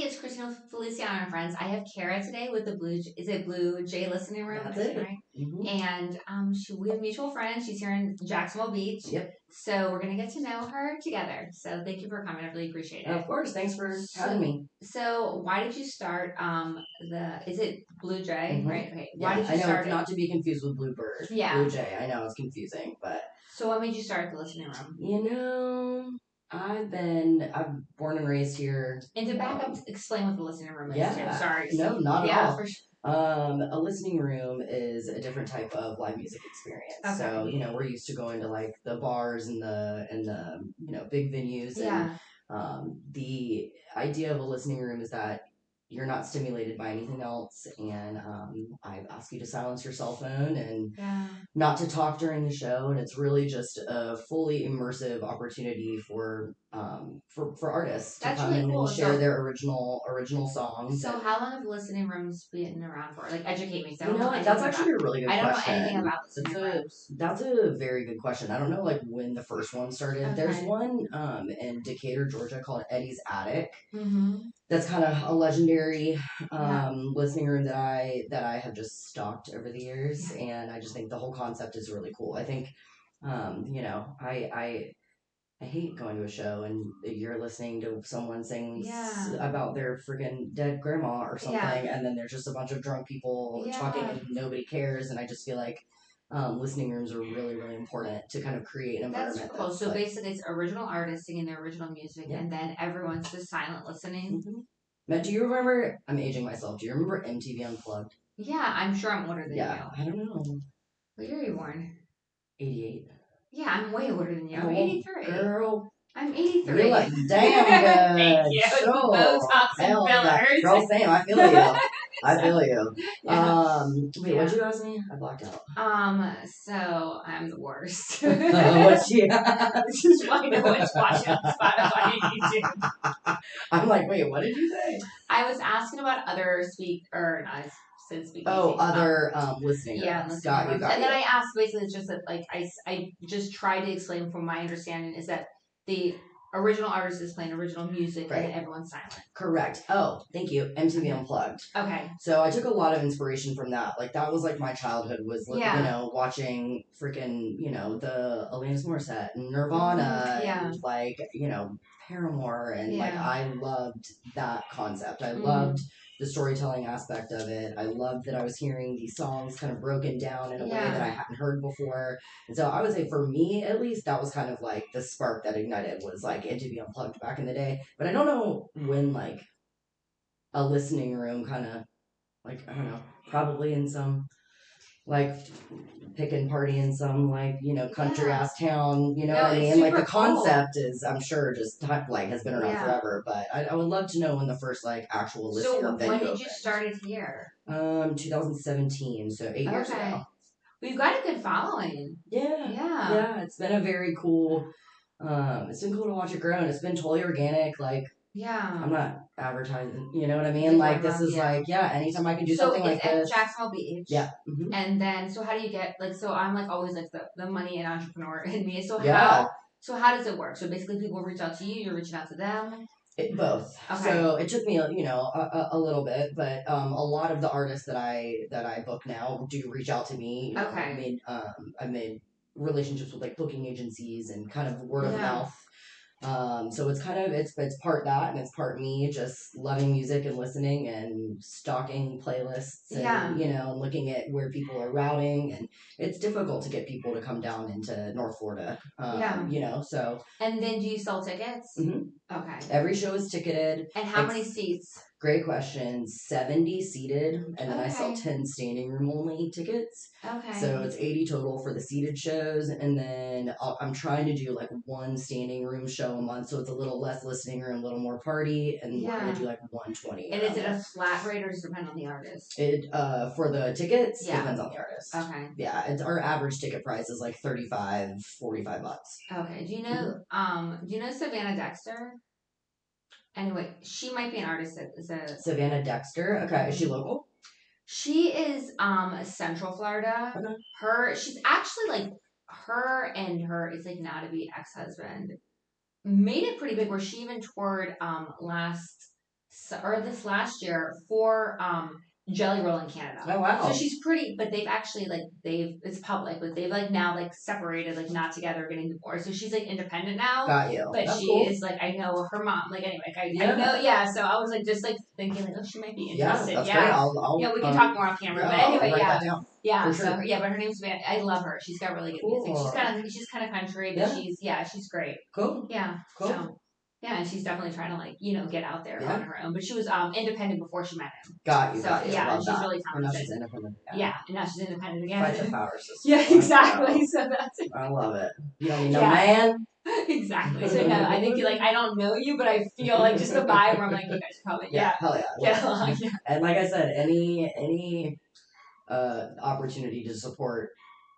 it's Christina with Feliciano Friends. I have Cara today with the Blue Jay Listening Room? That's it. Right? Mm-hmm. And we have mutual friends. She's here in Jacksonville Beach. Yep. So we're gonna get to know her together. So thank you for coming. I really appreciate it. Of course. Thanks for having me. So why did you start is it Blue Jay, right? Okay. Why did you I know start it's not to be confused with Bluebird. Yeah. Blue Jay. I know it's confusing, but. So what made you start the listening room? I'm born and raised here. And to back up, explain what the listening room is. Yeah. Too. Sorry. No, not at all. For sure. A listening room is a different type of live music experience. Okay. So, we're used to going to like the bars and the big venues. Yeah. And the idea of a listening room is that you're not stimulated by anything else, and I ask you to silence your cell phone and not to talk during the show, and it's really just a fully immersive opportunity for artists to come in and share their original songs. So how long have listening rooms been around for? Like, educate me. So that's actually a really good question. I don't know anything about listening rooms. That's a very good question. I don't know like when the first one started. Okay. There's one in Decatur, Georgia called Eddie's Attic. Mm-hmm. That's kind of a legendary listening room that I have just stalked over the years, and I just think the whole concept is really cool. I think, I hate going to a show and you're listening to someone sing about their freaking dead grandma or something, and then there's just a bunch of drunk people talking and nobody cares, and I just feel like listening rooms are really, really important to kind of create an environment. That's cool. So basically it's original artists singing their original music, and then everyone's just silent listening. Mm-hmm. Now, do you remember, I'm aging myself, do you remember MTV Unplugged? Yeah, I'm sure I'm older than you. I don't know. What year are you born? 88. Yeah, I'm way older than you. I'm 83. Girl. I'm 83. You're like, damn good. Thank you. Sure. Botox and fillers. Girl, same. I feel you. I feel you. Wait, what'd you ask me? I blocked out. So I'm the worst. What's you? This is why no one's watching on Spotify and YouTube. I'm like, wait, what did you say? I was asking about other listening. Yeah, listening. Got you. And then I asked, basically, it's just that, like, I just tried to explain from my understanding is that the original artist is playing original music, and then everyone's silent. Correct. Oh, thank you. MTV Unplugged. Okay. So I took a lot of inspiration from that. Like, that was like my childhood was, watching freaking, the Alanis Morissette and Nirvana and like, Paramore, and like I loved that concept. I loved the storytelling aspect of it. I loved that I was hearing these songs kind of broken down in a way that I hadn't heard before. And so I would say for me, at least, that was kind of like the spark that ignited was like MTV Unplugged back in the day. But I don't know when like a listening room kind of like, I don't know, probably in some like pickin' party in some like, country ass town, what I mean? Like the concept is, I'm sure, just like has been around forever, but I would love to know when the first like actual listening room venue when did opened. you start it here? 2017, so 8 years ago. We've got a good following. Yeah, it's been a very cool, it's been cool to watch it grow, and it's been totally organic, like, I'm not advertising, you know what I mean? Like, this is like, anytime I can do something like this. So it's at Jacksonville Beach. Yeah. Mm-hmm. And then, so how do you get, like, so I'm like always like the money and entrepreneur in me. So how does it work? So basically people reach out to you, you're reaching out to them? Both. Okay. So it took me, a little bit, but a lot of the artists that I book now do reach out to me. Okay. I made relationships with like booking agencies and kind of word of mouth. So it's kind of, it's part that, and it's part me just loving music and listening and stalking playlists and, looking at where people are routing, and it's difficult to get people to come down into North Florida, so. And then do you sell tickets? Mm-hmm. Okay. Every show is ticketed. And how many seats? Great question. 70 seated, and then I sell 10 standing room only tickets. Okay. So it's 80 total for the seated shows, and then I'm trying to do like one standing room show a month, so it's a little less listening room, a little more party, and we're gonna do like 120. And is it a flat rate or does it depend on the artist? It for the tickets depends on the artist. Okay. Yeah, it's our average ticket price is like $35-$45. Okay. Do you know Savannah Dexter? Anyway, she might be an artist. Savannah Dexter. Okay, is she local? She is Central Florida. Okay. She's actually like her and her it's like now to be ex-husband made it pretty big where she even toured last or this last year for Jelly Roll in Canada. Oh wow! So she's pretty, but they've actually it's public, but they've now separated, not together, getting divorced. So she's independent now. Got you. But That's she cool. is I know her mom. Anyway, I know. So I was just thinking oh, she might be interested. Yeah, that's great. I'll we can talk more off camera. But anyway, write that down. Yeah, sure. so but her name's Van. I love her. She's got really good music. She's kind of country, but she's great. Cool. Yeah. Cool. So, yeah, and she's definitely trying to get out there on her own. But she was independent before she met him. Got you. So got you. yeah, she's that. Really talented. And now she's independent. Yeah, and now she's independent again. Fight the power system. Yeah, exactly. So that's it. I love it. You don't need no man. Exactly. So no, I think I don't know you, but I feel just the vibe where I'm you guys probably hell yeah. Get along. Yeah. And like I said, any opportunity to support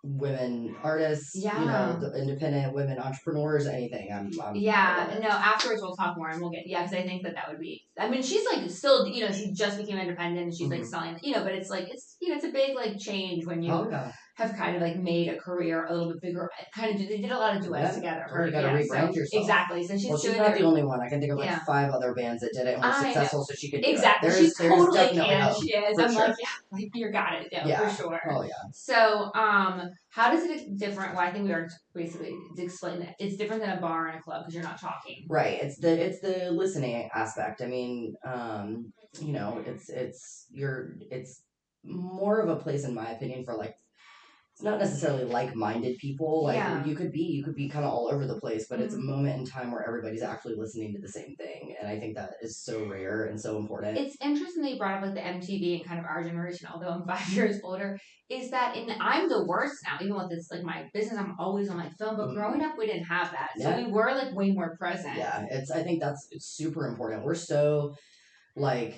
women artists, the independent women entrepreneurs, anything. I'm no, afterwards we'll talk more and we'll get because I think that would be. I mean, she's still she just became independent and she's selling but it's it's a big change when you have kind of made a career a little bit bigger. Kind of they did a lot of duets together. You got to rebrand yourself. Exactly. So she's not the only one. I can think of 5 other bands that did it and were successful, so she could do exactly. it. She totally can. She is. I'm sure. You got it. Yeah, for sure. Oh yeah. So how does it different? Well, I think we are basically to explain that it's different than a bar and a club because you're not talking. Right. It's the listening aspect. I mean, it's more of a place in my opinion for it's not necessarily like-minded people. You could be kind of all over the place, but it's a moment in time where everybody's actually listening to the same thing, and I think that is so rare and so important. It's interesting that you brought up the MTV and kind of our generation, although I'm 5 years older, is that I'm the worst now, even with this my business, I'm always on my phone, but growing up we didn't have that. So we were way more present. Yeah, I think it's super important. We're so we're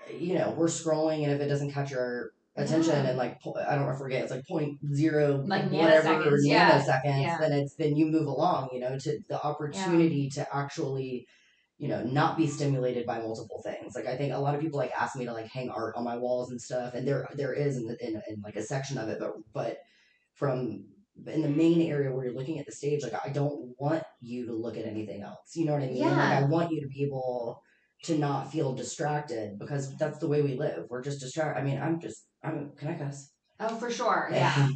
scrolling, and if it doesn't catch your attention and I don't forget, it's 0.0 whatever nanoseconds, then you move along, to the opportunity to actually not be stimulated by multiple things. I think a lot of people ask me to hang art on my walls and stuff, and there is in a section of it, but from in the main area where you're looking at the stage, I don't want you to look at anything else, you know what I mean? I want you to be able to not feel distracted, because that's the way we live. We're just distracted. I mean, can I cuss? Oh, for sure. Yeah.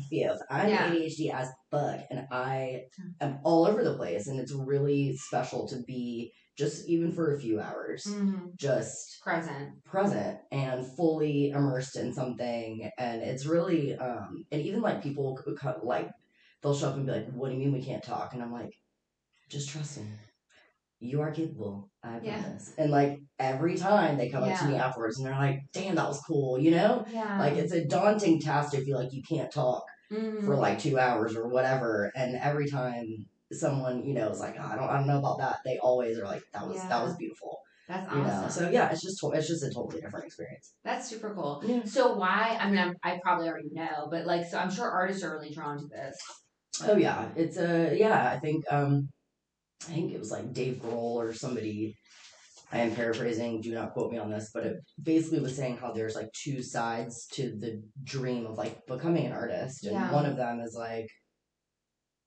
I'm ADHD as fuck, and I am all over the place, and it's really special to be just even for a few hours, just present and fully immersed in something. And it's really, and even people they'll show up and be like, "What do you mean we can't talk?" And I'm like, "Just trust me. You are capable, I promise." And every time they come up to me afterwards and they're like, "Damn, that was cool," Yeah. It's a daunting task to feel like you can't talk for 2 hours or whatever. And every time someone, is like, "Oh, I don't know about that," they always are like, that was beautiful. That's awesome. So yeah, it's just a totally different experience. That's super cool. Yeah. So why, I mean, I probably already know, but so I'm sure artists are really drawn to this. Oh yeah. It's I think it was Dave Grohl or somebody, I am paraphrasing, do not quote me on this, but it basically was saying how there's 2 sides to the dream of becoming an artist. And one of them is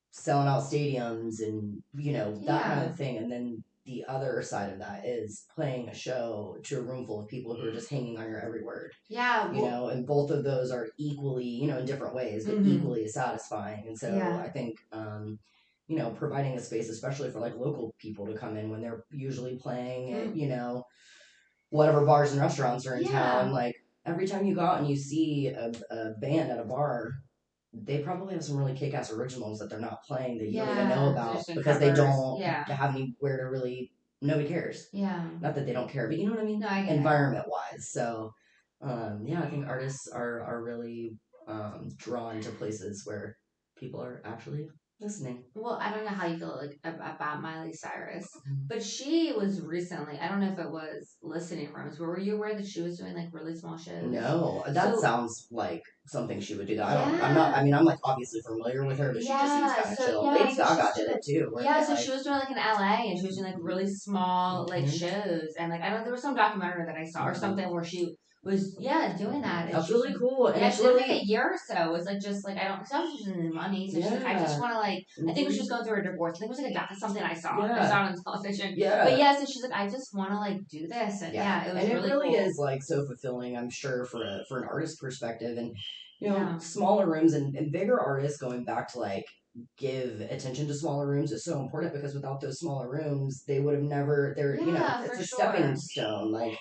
selling out stadiums and, that kind of thing. And then the other side of that is playing a show to a room full of people who are just hanging on your every word. Yeah. And both of those are equally, in different ways, but equally satisfying. And so I think, providing a space, especially for local people to come in when they're usually playing at, whatever bars and restaurants are in town. Every time you go out and you see a band at a bar, they probably have some really kick-ass originals that they're not playing that you don't even know about because they don't have anywhere to really, nobody cares. Yeah. Not that they don't care, but you know what I mean? No, I get environment-wise. So, I think artists are really drawn to places where people are actually listening. Well, I don't know how you feel about Miley Cyrus, but she was recently, I don't know if it was listening rooms, but were you aware that she was doing really small shows? No, that sounds like something she would do. I'm not, I'm obviously familiar with her, but she just seems kind of chill. Lady Gaga did it too. So she was doing in LA, and she was doing really small shows, and I know there was some documentary that I saw or something where she was doing that. That's really cool. And it's really, like a year or so. It was like just like I don't. She was using money, so she's like, I just want to like. I think she was going through a divorce. I think it was like a doctor something I saw. I saw it on television. Yeah. But so she's like, I just want to like do this, and it was really cool. Is like so fulfilling. I'm sure for an artist perspective, and you know, smaller rooms and bigger artists going back to like give attention to smaller rooms is so important because without those smaller rooms, they would have never. It's a stepping stone. Like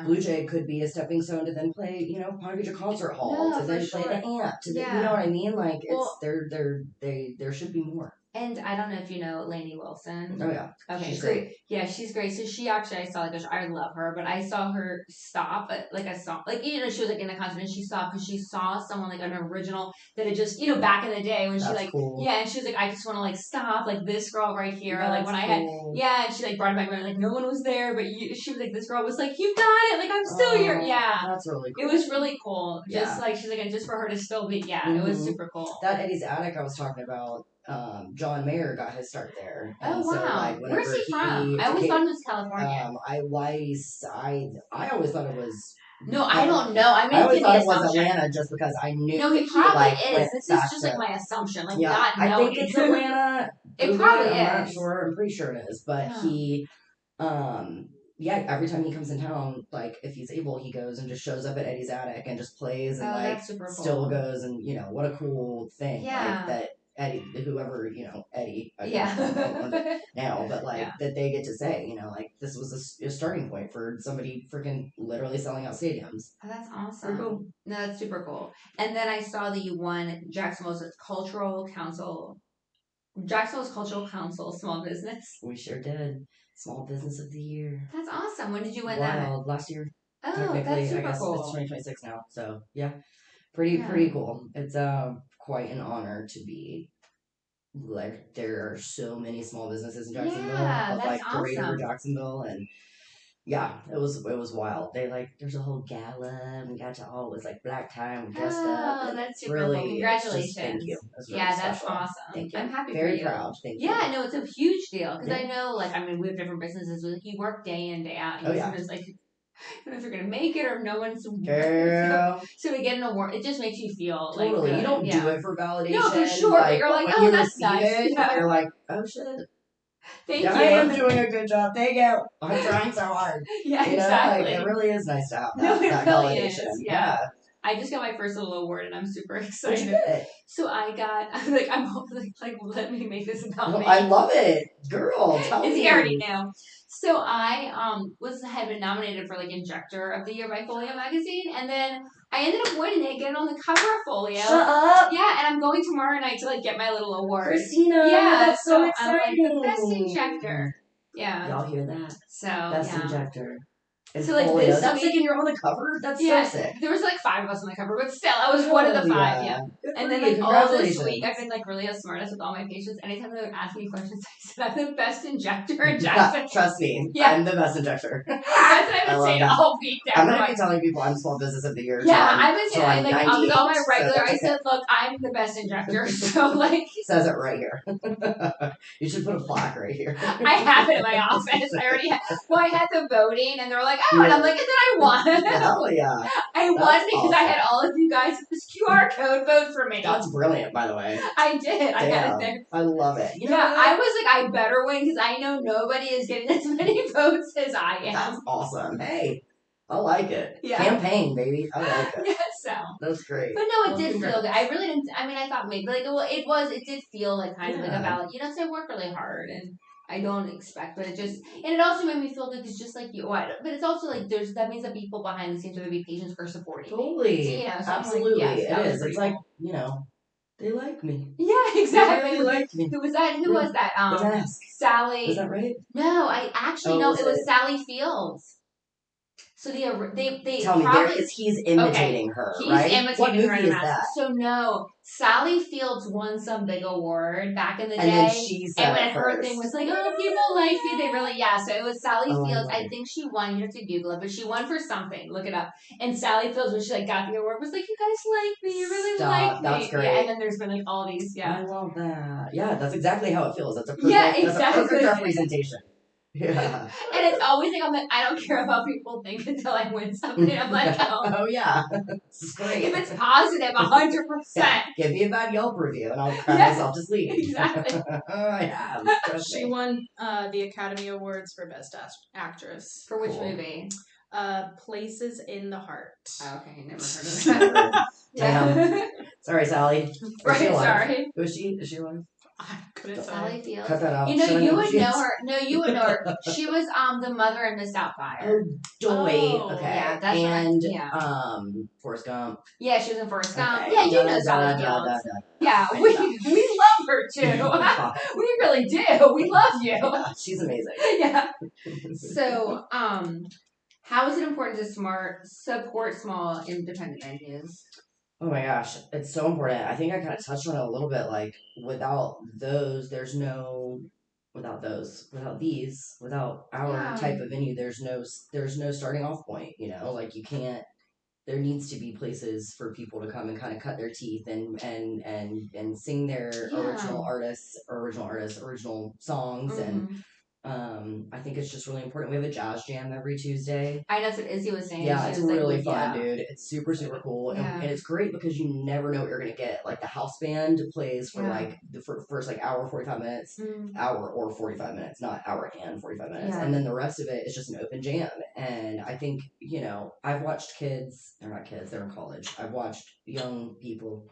Blue Jay could be a stepping stone to then play, Palm Beach concert hall, to then play the amp, to then, you know what I mean? Like there should be more. And I don't know if you know Lainey Wilson. Oh yeah. Okay. She's great. Yeah, she's great. So she actually, I saw I love her, but I saw her stop at like a song, like she was like in a concert and she stopped because she saw someone like an original that had just back in the day when she like cool. And she was like, I just want to like stop like this girl right here, like when I had and she like brought it back around like no one was there, but she was like this girl was like you got it, like I'm still here. Yeah, that's really cool. It was really cool. Just like she's like, and just for her to still be it was super cool. That Eddie's Attic I was talking about. John Mayer got his start there. And wow! So, like, where's he from? I always thought it was California. I always thought it was. No, I don't know. I always thought it was Atlanta just because I knew. No, he probably is. This is just like my assumption. Like not knowing. I think it's Atlanta. It probably is. I'm not sure. I'm pretty sure it is. But he, every time he comes in town, like if he's able, he goes and just shows up at Eddie's Attic and just plays and like still goes and what a cool thing. Yeah. Like, that Eddie, whoever, Eddie, now, but like that they get to say, like this was a starting point for somebody freaking literally selling out stadiums. Oh, that's awesome. Cool. No, that's super cool. And then I saw that you won Jacksonville's Cultural Council Small Business. We sure did. Small Business of the Year. That's awesome. When did you win that? Last year. Oh, that's super cool. It's 2026 now, so yeah, pretty cool. It's quite an honor to be. Like there are so many small businesses in Jacksonville, like greater Jacksonville, and it was wild. There's a whole gala, and we got to all was like black tie, we dressed up. Oh, that's super cool. Congratulations! Thank you. That's really that's awesome. Thank you. I'm happy for you. Very proud. Thank you. Yeah, no, it's a huge deal because I know, we have different businesses. Like you work day in day out. And sometimes like. I don't know if you're gonna make it or if no one's girl. So we get an award. It just makes you feel totally. Like you don't do it for validation. No, for sure. But you're like, oh, that's nice. You're like, oh shit. Thank you. I am doing a good job. Thank you. I'm trying so hard. Exactly. It really is nice to have that really validation. Is. Yeah. I just got my first little award and I'm super excited. So I'm hoping let me make this about me. I love it. Girl, tell me. He already knew. So I had been nominated for Injector of the Year by Folio magazine, and then I ended up winning it, getting on the cover of Folio. Shut up! Yeah, and I'm going tomorrow night to get my little award. Christina, that's so exciting! I'm the best injector. Yeah. Y'all hear that? So best injector. So Folio. That's and you're on the cover? That's so sick. There was 5 of us on the cover, but still, I was one of the 5, And then all this week, I've been really a smartass with all my patients. Anytime they would ask me questions, I said, I'm the best injector in Jacksonville. Trust me, I'm the best injector. That's what I would say all week. I'm going to be telling people I'm Small Business of the Year. Yeah, I've been saying, on all my regular, I said, look, I'm the best injector. So, says it right here. You should put a plaque right here. I have it in my office. I already had, I had the voting, and they're like, oh, and I'm like, and then I won. Hell yeah. I won because I had all of you guys with this QR code vote for me. That's brilliant, by the way. I did. Damn. I had it there. I love it. I was I better win because I know nobody is getting as many votes as I am. That's awesome. Hey, I like it. Yeah. Campaign, baby. I like it. Yeah, so. That's great. But no, it did feel good. I really didn't, I thought maybe, it did feel kind of a valid, because I worked really hard and I don't expect, but it also made me feel good because just like you, but it's also that means that people behind the scenes, whether it be patients or supporting. Totally. So absolutely. It is. It's cool. They like me. Yeah, exactly. They really like me. Who was that? Sally. Was that right? No, it was Sally Fields. So they tell probably, me he's imitating her, he's right? Imitating what movie her is that? So no, Sally Fields won some big award back in the day, then she said and when her thing was oh, people like you, they really So it was Sally Fields. I think she won. You have to Google it, but she won for something. Look it up. And Sally Fields, when she got the award, was you guys like me, you really like me. That's great. Yeah, and then there's been all these. Yeah, I love that. Yeah, that's exactly how it feels. That's a perfect, that's a perfect representation. Yeah. And it's always like, I'm like, I don't care about people think until I win something. I'm like, oh yeah. It's great. If it's positive, 100%. Yeah. Give me a bad Yelp review and I'll cry myself to sleep. Exactly. I have. She won the Academy Awards for Best Actress. For which movie? Places in the Heart. Oh, okay, never heard of that. Damn. Sorry, Sally. Right, sorry. Who is she? Is she alive? I couldn't Sally Fields. Cut that out. You know, you would know her. No, you would know her. She was the mother in Miss Doubtfire. Oh, Joy. Oh, okay. Yeah, that's and Forrest Gump. Yeah, she was in Forrest Gump. Okay. Yeah, you know Sally Fields. Yeah, we love her too. We really do. We love you. Yeah, she's amazing. Yeah. So, how is it important to support small independent venues? Oh my gosh, it's so important. I think I kind of touched on it a little bit. Like, without those, without our type of venue, there's no starting off point. You know, like you can't. There needs to be places for people to come and kind of cut their teeth and sing their original songs and. I think it's just really important. We have a jazz jam every Tuesday. I know that's what Izzy was saying. Yeah, it's really fun, dude. It's super, super cool. And it's great because you never know what you're going to get. Like, the house band plays for, like, the first, like, hour, 45 minutes. Hour or 45 minutes, not hour and 45 minutes. Yeah. And then the rest of it is just an open jam. And I think, you know, I've watched kids. They're not kids. They're in college. I've watched young people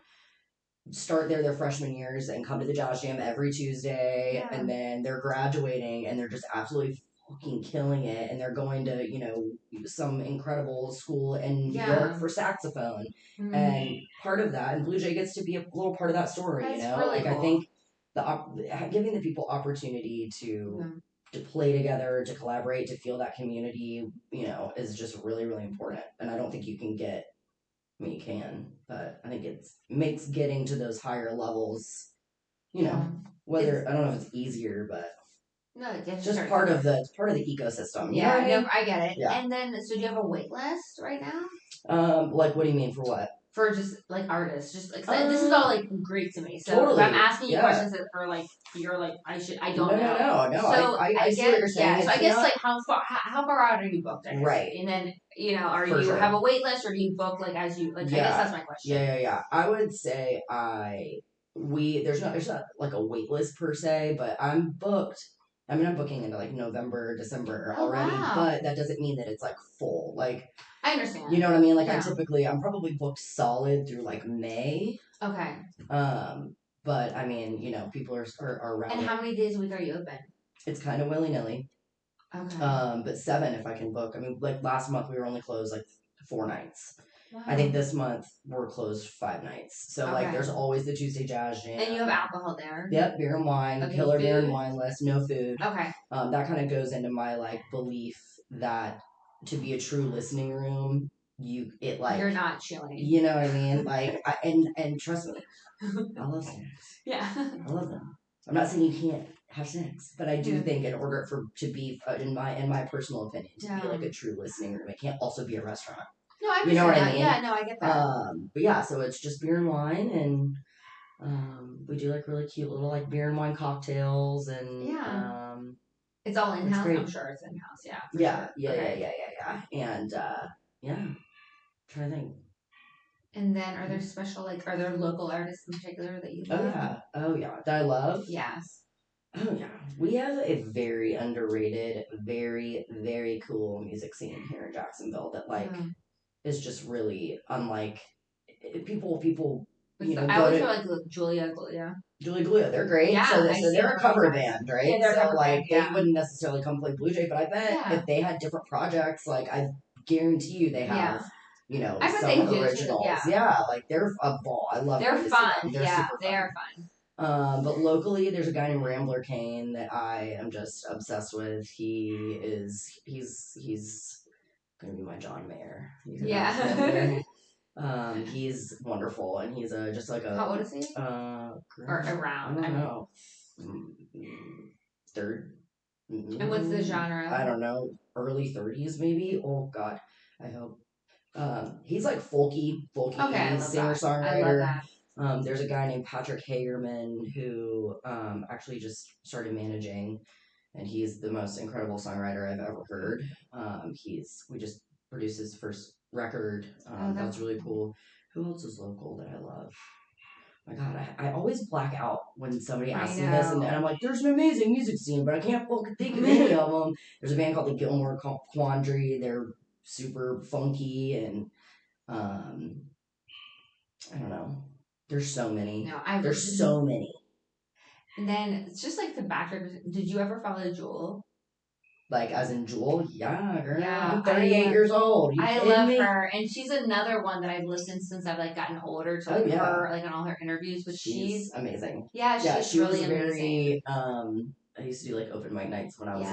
start their freshman years and come to the jazz jam every Tuesday, and then they're graduating and they're just absolutely fucking killing it, and they're going to, you know, some incredible school in New York for saxophone. And part of that, and Blue Jay gets to be a little part of that story. That's, you know, really like cool. I think giving the people opportunity to play together, to collaborate, to feel that community, you know, is just really, really important. And I don't think you can get. I mean, you can, but I think it makes getting to those higher levels, you know, whether I don't know if it's easier, but no, it's just part of the ecosystem. You know what I mean? No, I get it. Yeah. And then, so do you have a wait list right now? Like, what do you mean for what? For just like artists, just like this is all like Greek to me. So totally. I'm asking you questions that are like you're like I don't know. No. So I see what you're saying. Yeah. So I guess like how far out are you booked? Right. And then have a wait list or do you book like as you like? I guess that's my question. Yeah. I would say there's not like a wait list per se, but I'm booked. I mean, I'm booking into like November, December already, but that doesn't mean that it's like full. Like, I understand. You know what I mean? Like, I'm probably booked solid through like May. Okay. But I mean, you know, people are around. And how many days a week are you open? It's kind of willy-nilly. Okay. But 7 if I can book. I mean, like last month we were only closed like 4 nights. Wow. I think this month we're closed 5 nights. So like there's always the Tuesday Jazz Jam. And you have alcohol there. Yep, beer and wine. Okay, killer beer and wine list, no food. Okay. That kind of goes into my like belief that to be a true listening room, you're not chilling. You know what I mean? Like and trust me, I love snacks. Yeah. I love them. I'm not saying you can't have snacks, but I do think in order to be in my personal opinion be like a true listening room, it can't also be a restaurant. No, I you know what I mean? Yeah, no, I get that. But yeah, so it's just beer and wine, and we do like really cute little like beer and wine cocktails, and it's all in house. I'm sure it's in house. Yeah. Yeah. And I'm trying to think. And then, are there local artists in particular that you love? Oh yeah, that I love. Yes. Oh yeah, we have a very underrated, very, very cool music scene here in Jacksonville that is just really unlike people. I always feel like Julia Glue, they're great. Yeah, so they're a cover band, right? Yeah, they're a band, they wouldn't necessarily come play Blue Jay, but I bet if they had different projects, like I guarantee you they have. You know, some originals. Yeah, like they're a ball. I love them. They're fun. They're super fun. They are fun. But locally, there's a guy named Rambler Kane that I am just obsessed with. He's gonna be my John Mayer. He's wonderful, and he's just like a. How old is he? Or around? I don't know. Third. And what's the genre? I don't know. Early 30s, maybe. Oh God, I hope. He's like folky singer-songwriter. There's a guy named Patrick Hagerman who actually just started managing, and he's the most incredible songwriter I've ever heard. We just produced his first record. That's really cool. Who else is local that I love? My God, I always black out when somebody asks me this, and I'm like, there's an amazing music scene, but I can't fucking think of any of them. There's a band called the Gilmore Quandary. They're super funky, and I don't know. There's so many. No, there's so many. And then it's just like the background. Did you ever follow Jewel? Like, as in Jewel? Yeah, girl. Yeah, I'm 38 years old. I love her. And she's another one that I've listened since I've, like, gotten older to, like, her, like, on all her interviews. But she's amazing. Yeah, she's really amazing. I used to do, like, open mic nights when I was,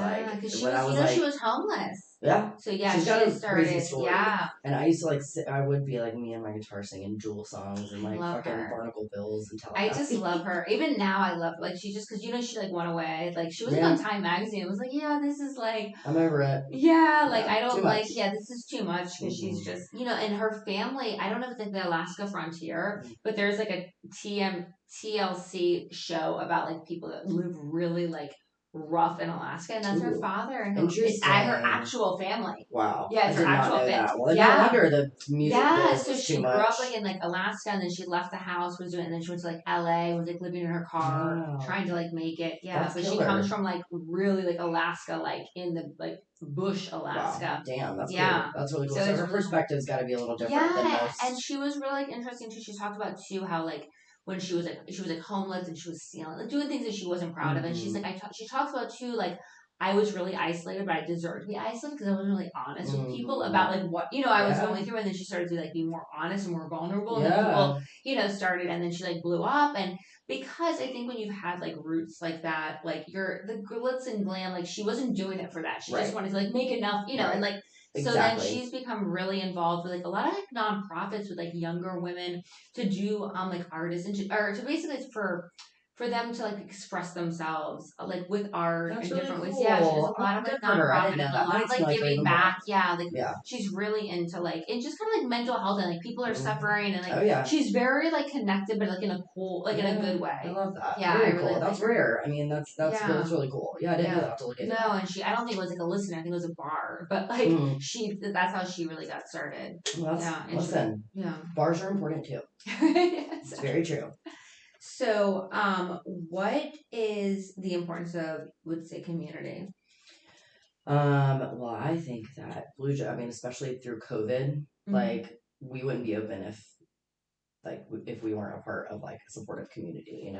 she was homeless. Yeah. So, yeah, she's got a started, crazy story. Yeah. And I used to, like, I would be, like, me and my guitar singing Jewel songs and, like, fucking Barnacle Bills and Tallahassee. I just love her. Even now, I love her. Like, she just, because, she, like, went away. Like, she was on Time Magazine. It was like, yeah, this is, like... I'm over it. Yeah, like, I don't like... Yeah, this is too much, because she's just... and her family... I don't know if it's, like, the Alaska Frontier, but there's, like, a TLC show about, like, people that live really, like, rough in Alaska, and that's her father and her actual family. Wow. Yeah, it's her actual family. Well, no wonder the music so she grew up like in like Alaska, and then she left the house, and then she went to like LA, was like living in her car, trying to like make it. Yeah, but she comes from like really like Alaska, like in the like bush Alaska. Wow. Damn, that's cool. That's really cool. So her perspective's got to be a little different than most. And she was really like interesting too. She talked about too how like when she was like homeless and she was stealing, like doing things that she wasn't proud of, and she's like she talks about too like I was really isolated, but I deserved to be isolated because I wasn't really honest with people about like what I was going through, and then she started to like be more honest and more vulnerable, and then people started, and then she like blew up, and because I think when you've had like roots like that, like you're the glitz and glam, like she wasn't doing it for that, she just wanted to like make enough, and like. So then she's become really involved with like a lot of like nonprofits with like younger women to do like artists and to basically for them to like express themselves like with art in different ways. Yeah, she does a lot of like nonprofit, a lot of like giving back. Yeah, like she's really into like and just kind of like mental health and like people are suffering and like she's very like connected, but like in a cool in a good way. I love that. Yeah, very cool. That's rare. I mean, that's really cool. Yeah, I didn't have to look into that. No, and I don't think it was like a listener. I think it was a bar, but like that's how she really got started. Well, listen, bars are important too. It's very true. So, what is the importance of, would say, community? Well, I think that Blue Jay, I mean, especially through COVID, like, we wouldn't be open if we weren't a part of, like, a supportive community,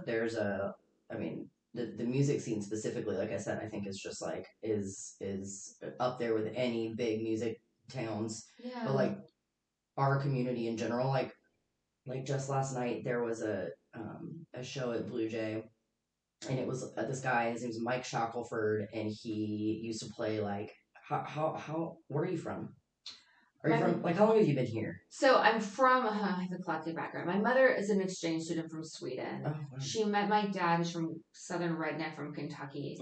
There's I mean, the music scene specifically, like I said, I think is just, like, is up there with any big music towns. Yeah. But, like, our community in general, like just last night there was a show at Blue Jay, and it was this guy, his name's Mike Shackelford, and he used to play like how where are you from? Are you from, like, how long have you been here? So I'm from, I have a collective background. My mother is an exchange student from Sweden. Oh, wow. She met my dad, who's from Southern Redneck from Kentucky,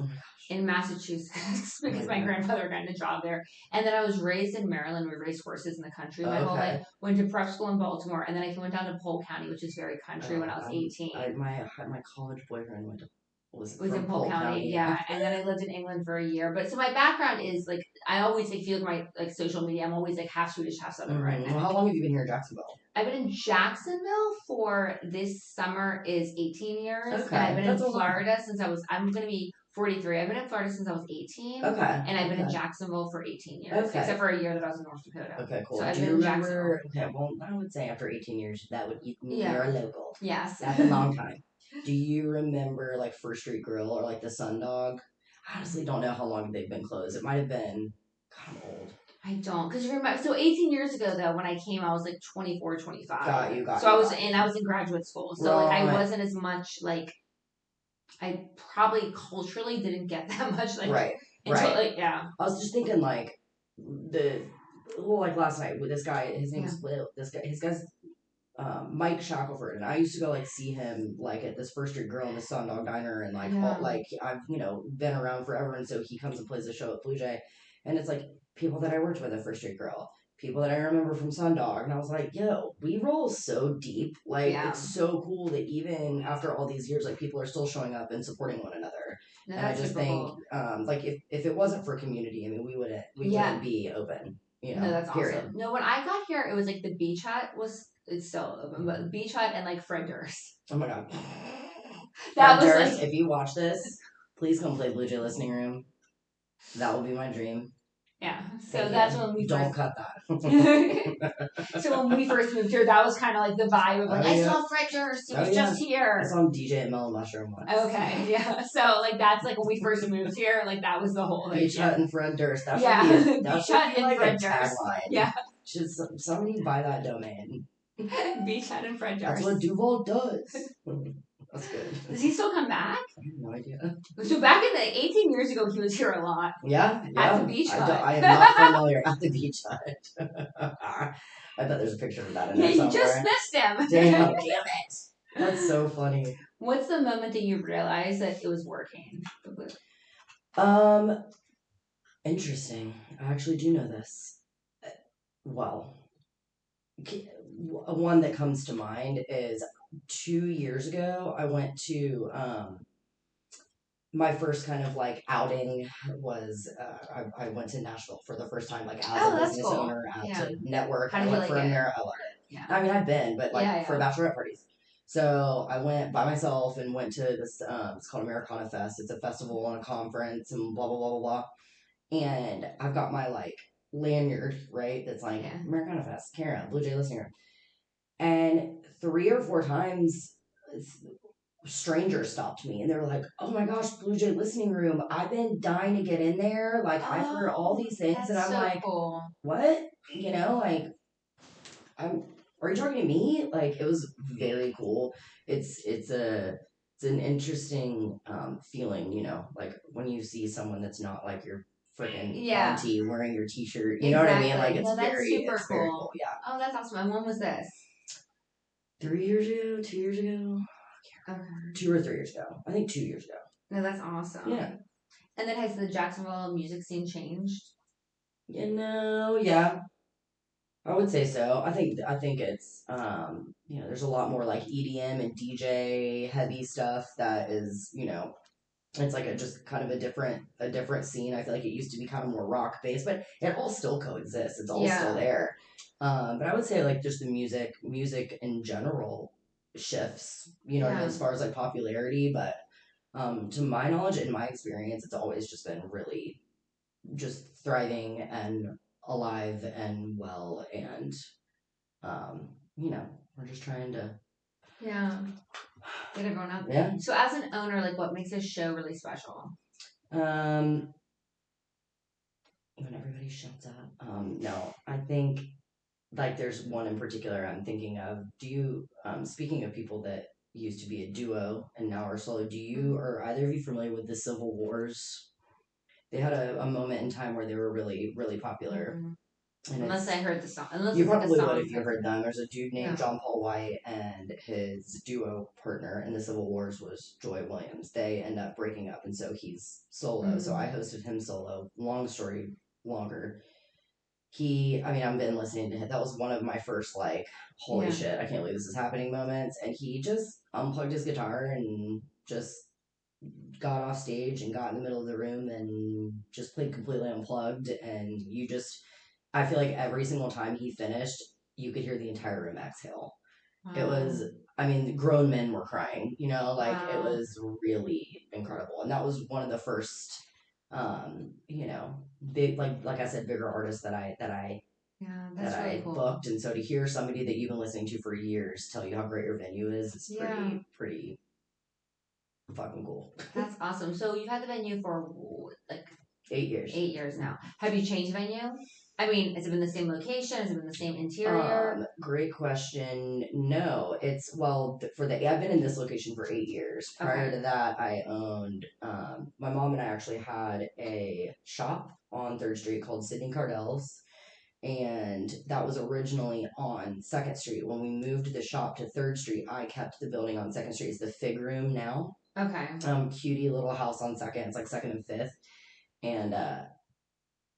in Massachusetts, because my grandfather got a job there. And then I was raised in Maryland. We raised horses in the country my whole life. Went to prep school in Baltimore, and then I went down to Polk County, which is very country, when I was 18. My college boyfriend was in Polk County, yeah. And then I lived in England for a year. But so my background is like I always like feel like my like social media. I'm always like half Swedish, half Southern right now. Well, how long have you been here in Jacksonville? I've been in Jacksonville for this summer is 18 years. Okay. And I've been in Florida since I'm gonna be 43. I've been in Florida since I was 18. Okay. And I've been in Jacksonville for 18 years. Okay. Except for a year that I was in North Dakota. Okay, cool. So I've been in Jacksonville. Okay, well, I would say after 18 years, that would mean you're a local. Yes. That's a long time. Do you remember, like, First Street Grill or, like, the Sundog? I honestly don't know how long they've been closed. It might have been kind of old. I don't. Because you remember, so 18 years ago, though, when I came, I was, like, 24, 25. Got you. So I was in graduate school. So, like, I wasn't as much, like, I probably culturally didn't get that much, like, until, like, yeah. I was just thinking, like, like, last night with this guy, his name's Will, his guy's Mike Shackelford, and I used to go like see him like at this First Street Grill in the Sundog Diner, and like I've been around forever, and so he comes and plays a show at Blue Jay, and it's like people that I worked with at First Street Grill, people that I remember from Sundog, and I was like, yo, we roll so deep, like it's so cool that even after all these years, like people are still showing up and supporting one another. No, and I just think, cool. Like if it wasn't for community, I mean, we wouldn't be open. You know, no, that's period. awesome. No, when I got here, it was like the beach hut it's still open, but beach hut and like Fred Durst. Oh my god. That Fred was Durst, like, if you watch this, please come play Blue Jay Listening Room. That will be my dream. Yeah, so that's when we don't cut that. So when we first moved here, that was kind of like the vibe of like, I saw Fred Durst, he was just here. I saw him DJ at Melon Mushroom once. Okay, yeah. So like that's like when we first moved here, like that was the whole like, Beach Hut and Fred Durst. That should be that Beach should Hut be like and a Fred Durst. tagline. Yeah. Should somebody buy that domain? Beach Hut and Fred Durst. That's what Duval does. That's good. Does he still come back? I have no idea. So back in the 18 years ago, he was here a lot. Yeah. At the Beach Hut. I am not familiar at the Beach Hut. I bet there's a picture of that in there somewhere. You just missed him. Damn it. That's so funny. What's the moment that you realized that it was working? Interesting. I actually do know this. Well, one that comes to mind is 2 years ago, I went to my first kind of like outing was I went to Nashville for the first time, like as a business owner to network. I went for a I loved it. Yeah. I mean, I've been, but like for bachelorette parties. So I went by myself and went to this. It's called Americana Fest. It's a festival and a conference and blah blah blah blah blah. And I've got my like lanyard, right? That's like Americana Fest, Cara, Blue Jay Listening Room. And 3 or 4 times, strangers stopped me and they were like, "Oh my gosh, Blue Jay Listening Room! I've been dying to get in there. Like I've heard all these things, and I'm so like, cool. What? You know, like, Are you talking to me? Like it was very cool. It's an interesting feeling, you know, like when you see someone that's not like your freaking auntie wearing your t-shirt. You know what I mean? Like it's super cool. Very cool. Yeah. Oh, that's awesome. And when was this? 3 years ago, 2 years ago. Okay. 2 or 3 years ago. I think 2 years ago. No, that's awesome. Yeah. And then has the Jacksonville music scene changed? You know, yeah. I would say so. I think it's you know, there's a lot more like EDM and DJ heavy stuff that is, you know, it's like just kind of a different scene. I feel like it used to be kind of more rock based, but it all still coexists. It's all still there. But I would say like just the music in general shifts, you know, as far as like popularity. But to my knowledge, in my experience, it's always just been really just thriving and alive and well, and you know, we're just trying to get everyone out. Yeah. So as an owner, like what makes this show really special? When everybody shuts up. No, I think like there's one in particular I'm thinking of. Do you speaking of people that used to be a duo and now are solo, do you or either of you familiar with the Civil Wars? They had a moment in time where they were really, really popular. Mm-hmm. Unless I heard the song. You probably would if you heard them. There's a dude named John Paul White, and his duo partner in the Civil Wars was Joy Williams. They end up breaking up, and so he's solo. Mm-hmm. So I hosted him solo. Long story longer. I've been listening to him. That was one of my first, like, holy shit, I can't believe this is happening moments. And he just unplugged his guitar and just got off stage and got in the middle of the room and just played completely unplugged. And I feel like every single time he finished, you could hear the entire room exhale. Wow. It was, grown men were crying, you know, like it was really incredible. And that was one of the first, you know, big, like I said, bigger artists that I really cool. Booked. And so to hear somebody that you've been listening to for years tell you how great your venue is, it's pretty fucking cool. That's awesome. So you've had the venue for like 8 years. 8 years now. Have you changed venue? Has it been the same location? Has it been the same interior? Great question. No, I've been in this location for 8 years. Prior to that, I owned, my mom and I actually had a shop on 3rd Street called Sydney Cardell's. And that was originally on 2nd Street. When we moved the shop to 3rd Street, I kept the building on 2nd Street. It's the Fig Room now. Okay. Cutie little house on 2nd. It's like 2nd and 5th. And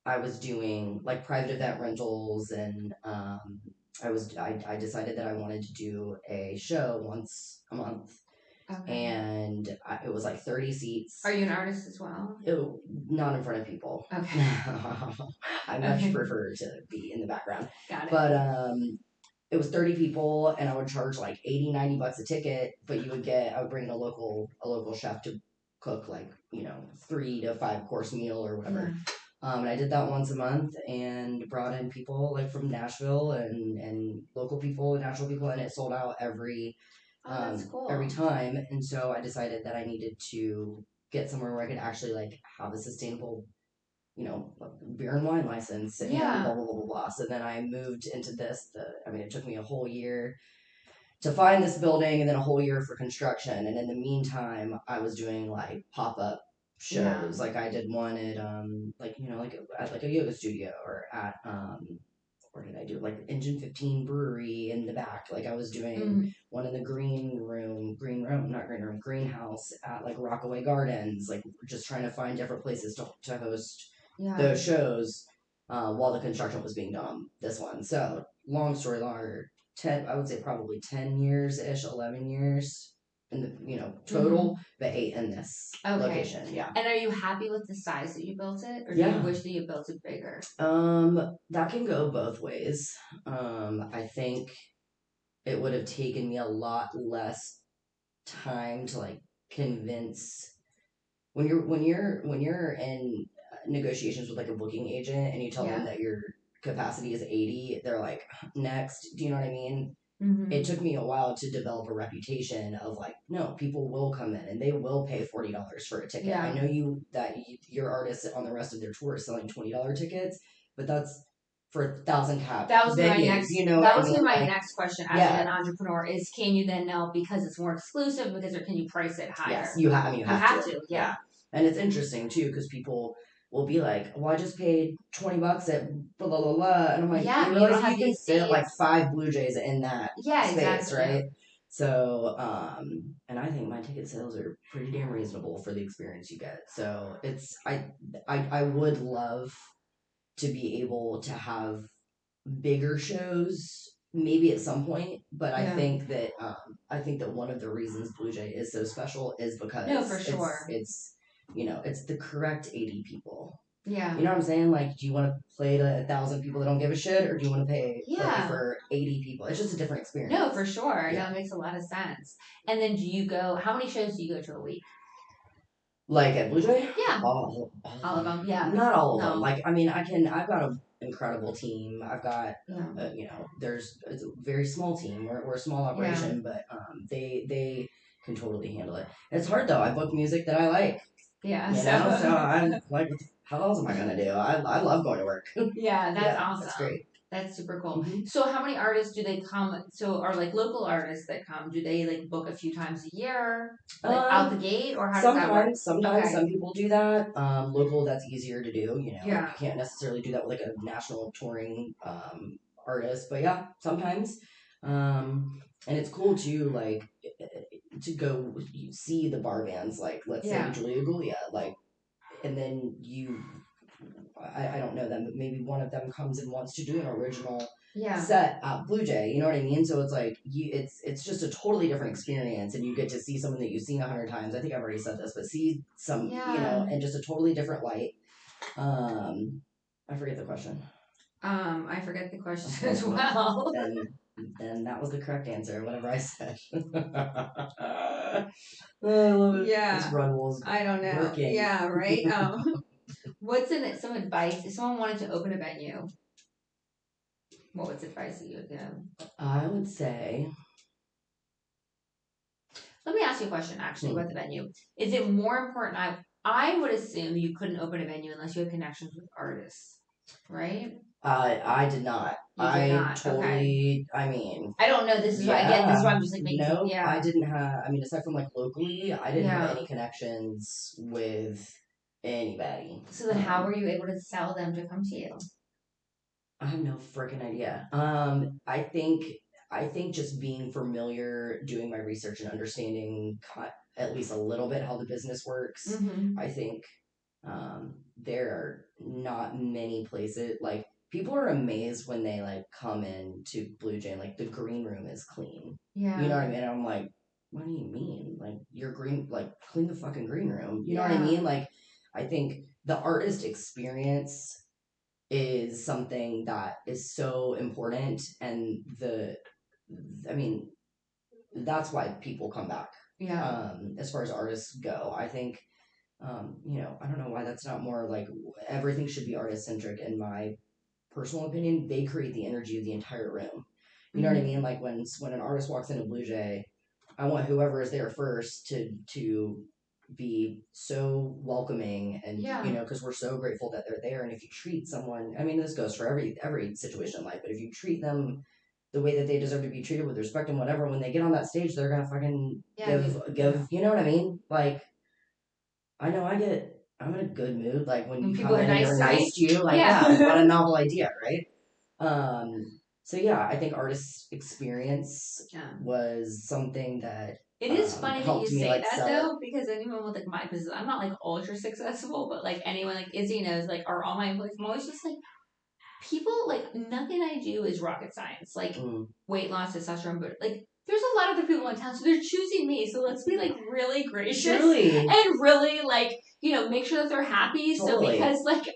I was doing like private event rentals, and I decided that I wanted to do a show once a month. Okay. And it was like 30 seats. Are you an artist as well? Not in front of people. Okay. I much prefer to be in the background. Got it. But it was 30 people, and I would charge like $80-$90 a ticket, but I would bring in a local chef to cook like, 3 to 5 course meal or whatever. Yeah. And I did that once a month and brought in people like from Nashville and local people, national people, and it sold out every that's cool. every time. And so I decided that I needed to get somewhere where I could actually like have a sustainable, beer and wine license and blah, blah, blah, blah, blah. So then I moved into this. It took me a whole year to find this building and then a whole year for construction. And in the meantime, I was doing like pop-up shows. Like I did one at, at a yoga studio, or at, where did I do? Like Engine 15 Brewery in the back. Like I was doing one in the greenhouse at like Rockaway Gardens, like just trying to find different places to host those shows while the construction was being done on this one. So long story longer, I would say probably 10 years-ish, 11 years in the, total, but 8 in this location. Yeah. And are you happy with the size that you built it? Or do you wish that you built it bigger? That can go both ways. I think it would have taken me a lot less time to like convince when you're in negotiations with like a booking agent and you tell them that your capacity is 80, they're like, next. Do you know what I mean? It took me a while to develop a reputation of like, no, people will come in and they will pay $40 for a ticket. I know your artists on the rest of their tour is selling $20 tickets, but that's for 1,000 cap. That was venues, my next question as an entrepreneur is, can you then know because it's more exclusive, or can you price it higher? Yes, you have to. Yeah. And it's interesting too because people will be like, well, I just paid $20 at blah, blah, blah, blah. And I'm like, you realize you can fit like 5 Blue Jays in that space, exactly. Right? So, and I think my ticket sales are pretty damn reasonable for the experience you get. So I would love to be able to have bigger shows maybe at some point, but I think that one of the reasons Blue Jay is so special is because for sure. It's it's the correct 80 people. Yeah. You know what I'm saying? Like, do you want to play to 1,000 people that don't give a shit, or do you want to play for 80 people? It's just a different experience. No, for sure. Yeah. No, it makes a lot of sense. And then how many shows do you go to a week? Like at Blue Jay? Yeah. All of them. Yeah. Not all of them. Like, I've got an incredible team. I've got, it's a very small team. We're a small operation, but they can totally handle it. It's hard though. I book music that I like. Yeah. So I'm like, how else am I gonna do? I love going to work. Yeah, that's awesome. That's great. That's super cool. So how many artists do they come? So are like local artists that come? Do they like book a few times a year, like out the gate, or how does that work? Sometimes some people do that. Local, that's easier to do. You can't necessarily do that with like a national touring artist, but yeah, sometimes. And it's cool too, like to go see the bar bands, like let's say Julia Gulia, like, and then I don't know them, but maybe one of them comes and wants to do an original set at Blue Jay. You know what I mean? So it's like it's just a totally different experience, and you get to see someone that you've seen 100 times. I think I've already said this, but see some, and just a totally different light. I forget the question. I forget the question as well. Then that was the correct answer, whatever I said. This run was I don't know. Working. Yeah, right? What's some advice if someone wanted to open a venue? What was advice that you would give? I would say, let me ask you a question actually about the venue. Is it more important? I would assume you couldn't open a venue unless you had connections with artists, right? I did not. Totally. Okay. I don't know. This is why I'm just like making. No, I didn't have. Aside from like locally, I didn't have any connections with anybody. So then, how were you able to sell them to come to you? I have no freaking idea. I think just being familiar, doing my research, and understanding at least a little bit how the business works. I think there are not many places like. People are amazed when they like come in to Blue Jay and like the green room is clean. Yeah. You know what I mean? I'm like, what do you mean? Like, you're green, like, clean the fucking green room. You know what I mean? Like, I think the artist experience is something that is so important, and I mean, that's why people come back. As far as artists go, I think, I don't know why that's not more like everything should be artist centric in my personal opinion. They create the energy of the entire room. You know what I mean? Like when an artist walks into Blue Jay, I want whoever is there first to be so welcoming, and because we're so grateful that they're there. And if you treat someone, I mean, this goes for every situation in life, but if you treat them the way that they deserve to be treated, with respect and whatever, when they get on that stage, they're gonna fucking give. You know what I mean? Like, I know I'm in a good mood. Like when you come in and they're nice to you, like what a novel idea, right? So yeah, I think artist experience was something that it is funny that you say that though, because anyone with like my business, I'm not like ultra successful, but like anyone like Izzy knows, like, are all my employees, I'm always just like, people, like, nothing I do is rocket science, like weight loss, testosterone, but like there's a lot of other people in town, so they're choosing me. So let's be like really gracious and really like, make sure that they're happy. Totally. So because like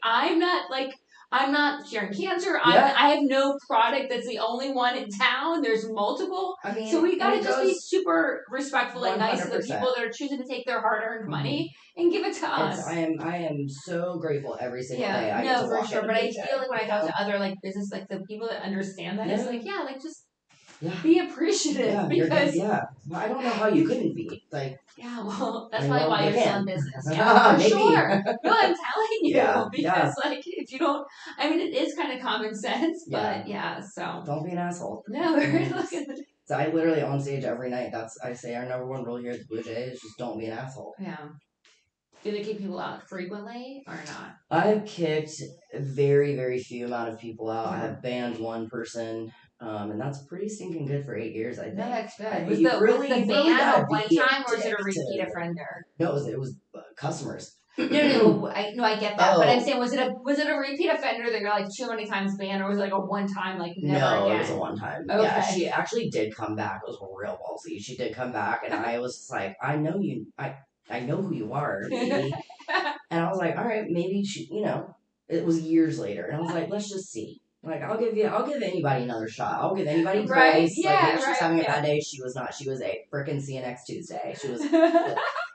I'm not curing cancer. I have no product that's the only one in town. There's multiple. I mean, so we gotta just be super respectful 100%. And nice to the people that are choosing to take their hard-earned money and give it to us. I am so grateful every single day. No, for sure. But I feel like when I talk to other like business, like the people that understand that, it's like, like just be appreciative, because well, I don't know how you couldn't be like. Well, that's probably why you're still in business. For sure. No, I'm telling you, because like if you don't, I mean, it is kind of common sense, but so don't be an asshole. No, we're looking. So I literally on stage every night. I say our number one rule here at the Blue Jay is just don't be an asshole. Do they kick people out frequently or not? I've kicked a very, very few amount of people out. I have banned one person, and that's pretty stinking good for 8 years, I think. No, that's good. Was the ban a one time, or is it a repeat offender? No, it was customers. No, I get that, but I'm saying, was it a repeat offender that you're like too many times banned, or was it like a one time, like never again? No, it was a one time. Okay. Yeah, she actually did come back. It was real ballsy. She did come back, and I was just like, I know who you are, maybe. And I was like, all right, maybe she, it was years later, and I was like, let's just see. Like, I'll give anybody another shot. I'll give anybody grace. Yeah, like, maybe she's having a bad day. She was not. She was a frickin' CNX Tuesday. She was.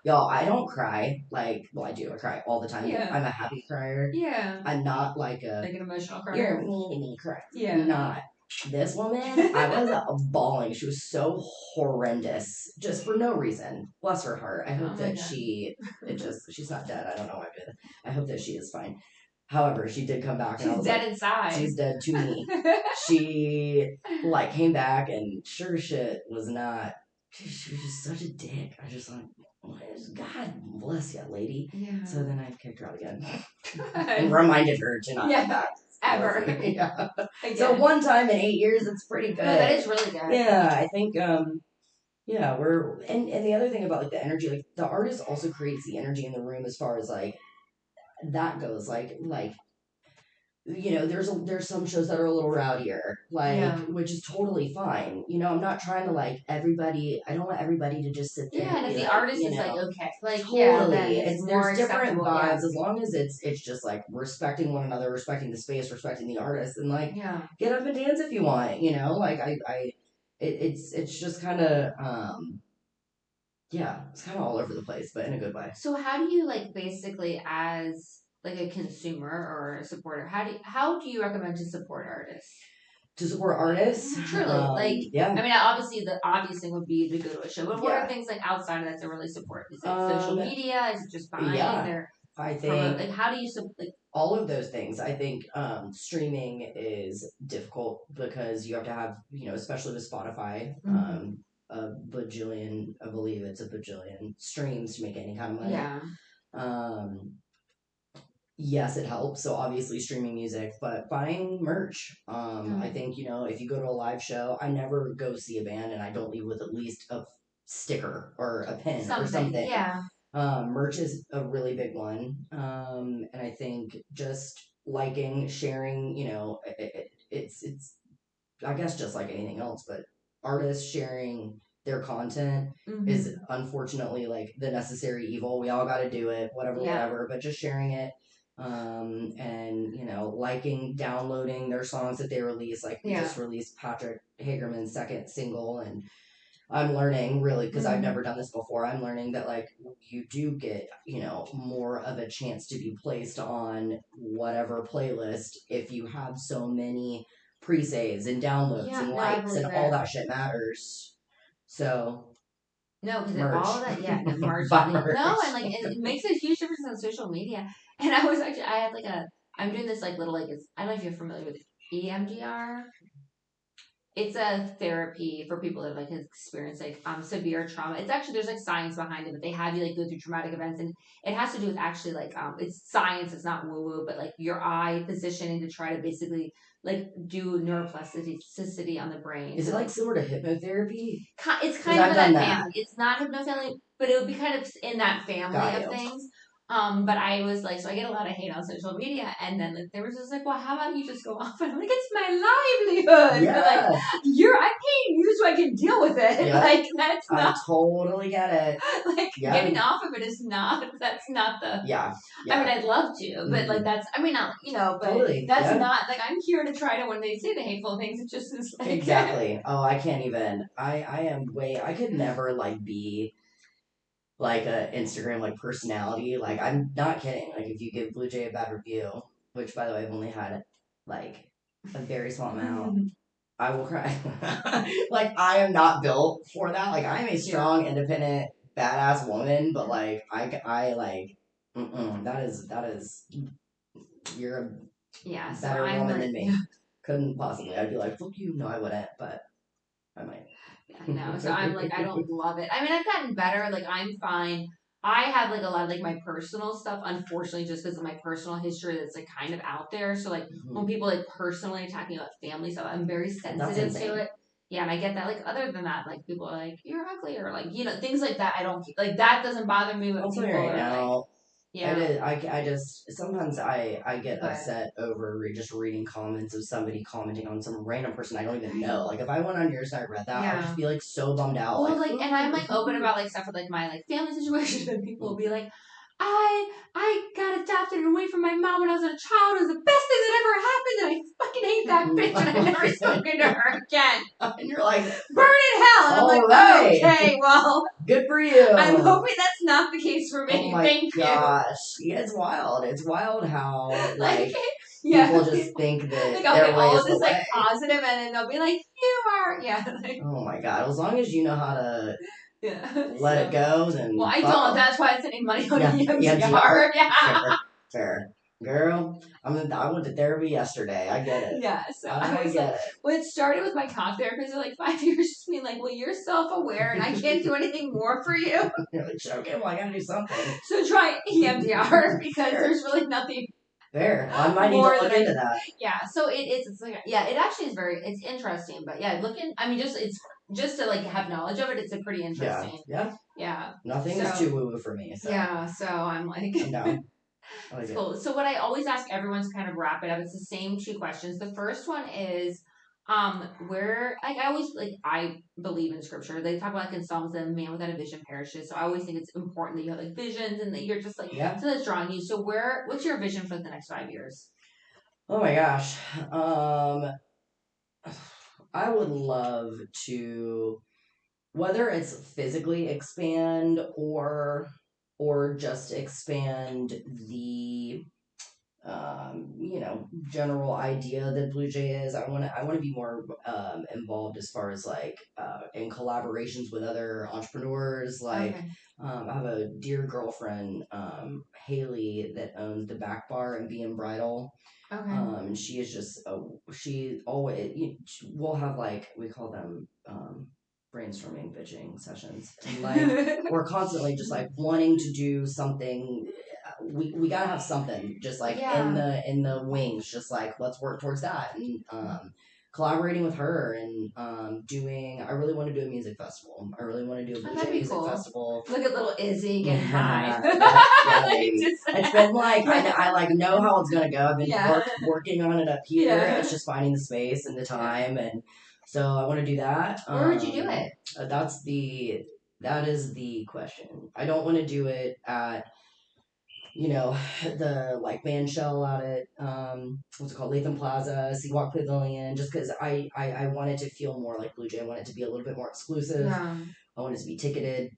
Y'all, I don't cry. Like, well, I do. I cry all the time. Yeah. I'm a happy crier. Yeah. I'm not like an emotional crier. You're mean to me, cry. Yeah. I'm not. This woman, I was bawling. She was so horrendous, just for no reason. Bless her heart. I hope that she's not dead. I don't know why, but I hope that she is fine. However, she did come back. She's dead inside. She's dead to me. She, came back and sure shit was not, she was just such a dick. I just like, God bless you, lady. Yeah. So then I kicked her out again. And reminded her to not come back. Ever. Yeah. So one time in 8 years, it's pretty good. No, that is really good. Yeah, I think, we're, and the other thing about, like, the energy, like, the artist also creates the energy in the room as far as, like, that goes. Like, there's some shows that are a little rowdier, which is totally fine. I'm not trying to, like, everybody, I don't want everybody to just sit there. Yeah, and if the artist is, like, okay. Like, totally. There's different vibes, as long as it's just, like, respecting one another, respecting the space, respecting the artist, and, like, get up and dance if you want, Like, it's just kind of, it's kind of all over the place, but in a good way. So how do you, like, basically, as like a consumer or a supporter, how do you recommend to support artists? To support artists? Truly. I mean, obviously the obvious thing would be to go to a show, but what are things like outside of that to really support? Is it social media? Is it just buying? I think like, how do you support? All of those things. I think streaming is difficult because you have to have, especially with Spotify, I believe it's a bajillion streams to make any kind of money. Yeah. Yes, it helps. So obviously streaming music, but buying merch. I think, if you go to a live show, I never go see a band and I don't leave with at least a sticker or a pin or something. Yeah. Merch is a really big one. And I think just liking, sharing, it's I guess just like anything else, but artists sharing their content is unfortunately like the necessary evil. We all got to do it, whatever, but just sharing it, and you know, liking, downloading their songs that they release. Like we just released Patrick Hagerman's second single, and I'm learning really, because I've never done this before. I'm learning that like you do get, you know, more of a chance to be placed on whatever playlist if you have so many pre-saves and downloads and likes and all that shit matters. So no, because all that, merch. No, and like it makes a huge difference on social media. And I had like I'm doing this like little like I don't know if you're familiar with EMDR. It's a therapy for people that like have experienced like severe trauma. It's actually there's like science behind it, but they have you like go through traumatic events, and it has to do with actually like it's science. It's not woo woo, but like your eye positioning to try to basically like do neuroplasticity on the brain. Is it like similar to hypnotherapy? It's kind of in that family. It's not hypnotherapy, but it would be kind of in that family of things. But I was like, so I get a lot of hate on social media, and then like, there was just like, well, how about you just go off? And I'm like, it's my livelihood. Yeah. Like, I'm paying you so I can deal with it. Yeah. Like, that's not. I totally get it. Like, getting off of it is not, that's not the. Yeah. I mean, I'd love to, but like, that's, I mean, not, you know, but totally. That's not, like, I'm here to try to, when they say the hateful things, it just is like. Exactly. Oh, I can't even. I could never like be like a Instagram like personality. Like I'm not kidding. Like if you give Blue Jay a bad review, which by the way I've only had like a very small amount, I will cry. Like I am not built for that. Like I'm a strong, independent, badass woman, but like I like that is you're a better woman than me. Couldn't possibly. I'd be like, fuck you. No, I wouldn't, but I might. No, so I'm like, I don't love it. I mean, I've gotten better. Like, I'm fine. I have like a lot of like my personal stuff, unfortunately, just because of my personal history that's like kind of out there. So like when people like personally attack me about family stuff, I'm very sensitive to it. Yeah, and I get that. Like other than that, like people are like, you're ugly, or like, you know, things like that. I don't like that doesn't bother me. But people right now. Like, yeah, I just sometimes I get upset over just reading comments of somebody commenting on some random person I don't even know. Like if I went on yours and I read that, I'd just be like so bummed out. Well, like and I'm like open about like stuff with like my like family situation, and people will be like, I got adopted away from my mom when I was a child. It was the best thing that ever happened, and I fucking hate that bitch, and I've never spoken to her again. And you're like, burn in hell. And I'm like, right. Okay, well, good for you. I'm hoping that's not the case for me. Oh my Thank gosh. Yeah, it's wild. It's wild how like people just think that like, I'll get all this like positive, and then they'll be like, you are, like, oh my god. As long as you know how to. Let it go, then. Well, I don't. That's why I'm sending money on EMDR. Yeah. Fair. Girl, I went to therapy yesterday. I get it. Yeah, so I was like, well, it started with my talk therapist for like 5 years, just being like, well, you're self-aware, and I can't do anything more for you. You're like, okay, well, I gotta do something. So try EMDR, because there's really nothing. Fair. I might need to look into that. Yeah, so it's like, yeah, it actually is it's interesting, but yeah, I mean, just to like have knowledge of it, it's a pretty interesting. Yeah. Nothing is too woo woo for me. So. Yeah, so I'm like, no. It's cool. So what I always ask everyone to kind of wrap it up, it's the same 2 questions. The first one is, where like I believe in scripture. They talk about like in Psalms that a man without a vision perishes. So I always think it's important that you have like visions and that you're just like so that's drawing you. So what's your vision for the next 5 years? Oh my gosh. I would love to, whether it's physically expand or just expand the general idea that Blue Jay is. I want to be more involved as far as like in collaborations with other entrepreneurs. Like I have a dear girlfriend, Haley, that owns the Back Bar and B&M Bridal. Okay. She is just she always we'll have like we call them brainstorming bitching sessions, and like we're constantly just like wanting to do something. We gotta have something just like in the wings, just like let's work towards that, and collaborating with her, and I really want to do a music festival. I really want to do a Blue Jay music festival. Look at little Izzy getting high. It's been like I like know how it's gonna go. I've been working on it up here. It's just finding the space and the time, and So I want to do that. Where would you do it? That is the question. I don't want to do it at, the like band shell out at what's it called, Latham Plaza, Seawalk Pavilion, just because I want it to feel more like Blue Jay. I want it to be a little bit more exclusive. Yeah. I want it to be ticketed.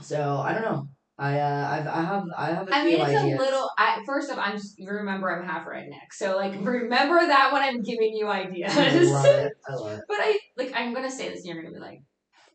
So I don't know. I have a I few mean, it's ideas. a little. First off, you remember I'm half redneck, so like remember that when I'm giving you ideas. I love it. But I'm gonna say this, and you're gonna be like,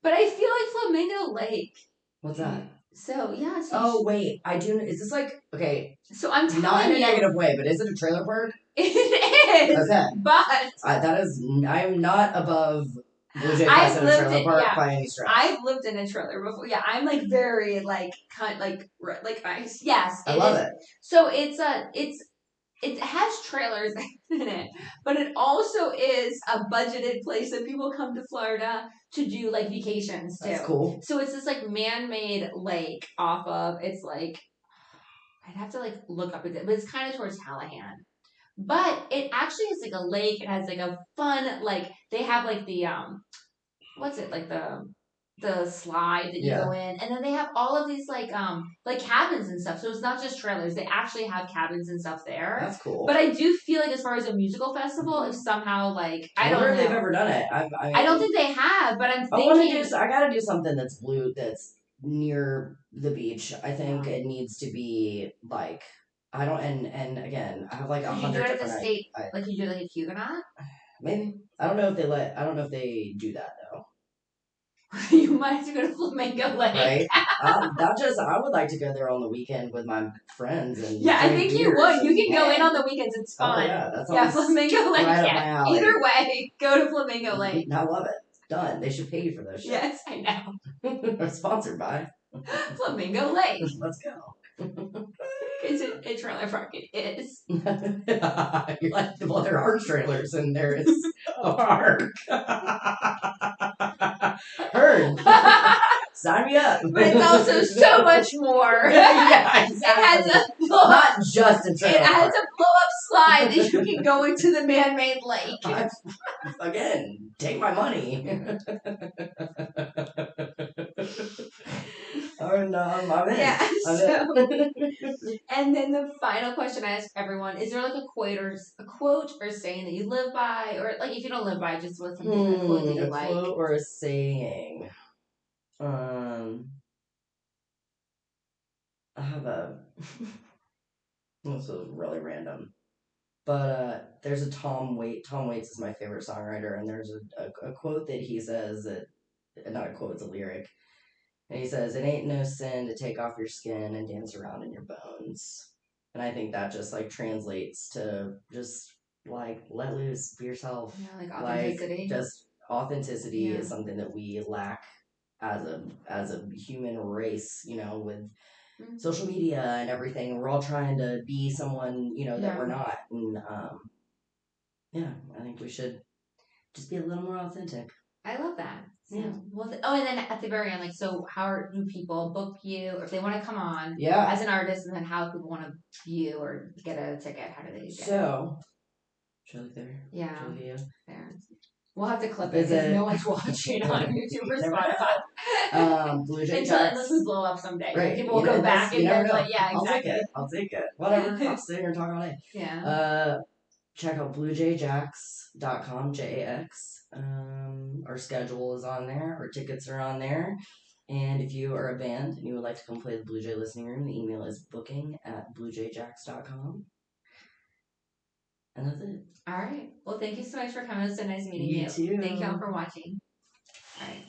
but I feel like Flamingo Lake. What's that? So yeah. Oh wait, I do. Is this like okay? So I'm telling you, not in a negative way, but is it a trailer park? It is. Okay, but that is. I'm not above Blue Jay Fest in a trailer park by any stretch. I've lived in a trailer before. Yeah, I'm like very like kind like yes. I love it. So it has trailers in it, but it also is a budgeted place that people come to Florida to do like vacations too. That's cool. So it's this like man-made lake off of. It's like I'd have to like look up it, but it's kind of towards Callahan. But it actually is like a lake. It has like a fun like they have like the what's it like the slide that you go in, and then they have all of these like cabins and stuff. So it's not just trailers; they actually have cabins and stuff there. That's cool. But I do feel like as far as a musical festival, if somehow like I don't know if they've ever done it. I don't think they have, but I'm thinking I gotta do something that's blue that's near the beach. I think it needs to be like. I don't, and again, I have like 100 different. You do it at the state, like you do like a Huguenot? Maybe. I don't know if they do that though. You might have to go to Flamingo Lake. Right? I would like to go there on the weekend with my friends and I think you would. You can go in on the weekends. It's fun. Oh, yeah, Flamingo Lake. Right Either way, go to Flamingo Lake. I love it. Done. They should pay you for those shit. Yes, I know. Sponsored by Flamingo Lake. Let's go. Is it a trailer park? It is. You're like, well, there are trailers and there is a park. Heard. Sign me up. But it's also so much more. Yeah, exactly. It has a not just a trailer. It has a blow-up slide that you can go into the man-made lake. Again, take my money. I'm in. Yeah. And then the final question I ask everyone: is there like a quote or saying that you live by, or like if you don't live by, just what's something a quote that you like? A quote or a saying. I have a. This is really random, but there's a Tom Waits. Tom Waits is my favorite songwriter, and there's a quote that he says that, not a quote, it's a lyric. And he says, "It ain't no sin to take off your skin and dance around in your bones." And I think that just like translates to just like let loose, be yourself. Yeah, like authenticity. Like just authenticity is something that we lack as a human race, with social media and everything. We're all trying to be someone, that we're not. And I think we should just be a little more authentic. I love that. So, yeah. Well, and then at the very end, like, so how do people book you, or if they want to come on as an artist, and then how people want to view or get a ticket? How do they get it? So, should I look there? Yeah. Should I video? There. We'll have to clip it because no one's watching on YouTube or Spotify. Blue Jay unless we blow up someday. Right. People will go back and then like, yeah, exactly. I'll take it. Whatever. I'll sit here and talk all day. Yeah. Check out bluejayjax.com, JAX. Our schedule is on there. Our tickets are on there. And if you are a band and you would like to come play the Blue Jay Listening Room, the email is booking@bluejayjax.com. And that's it. All right. Well, thank you so much for coming. It was so nice meeting you. You too. Thank you all for watching. All right.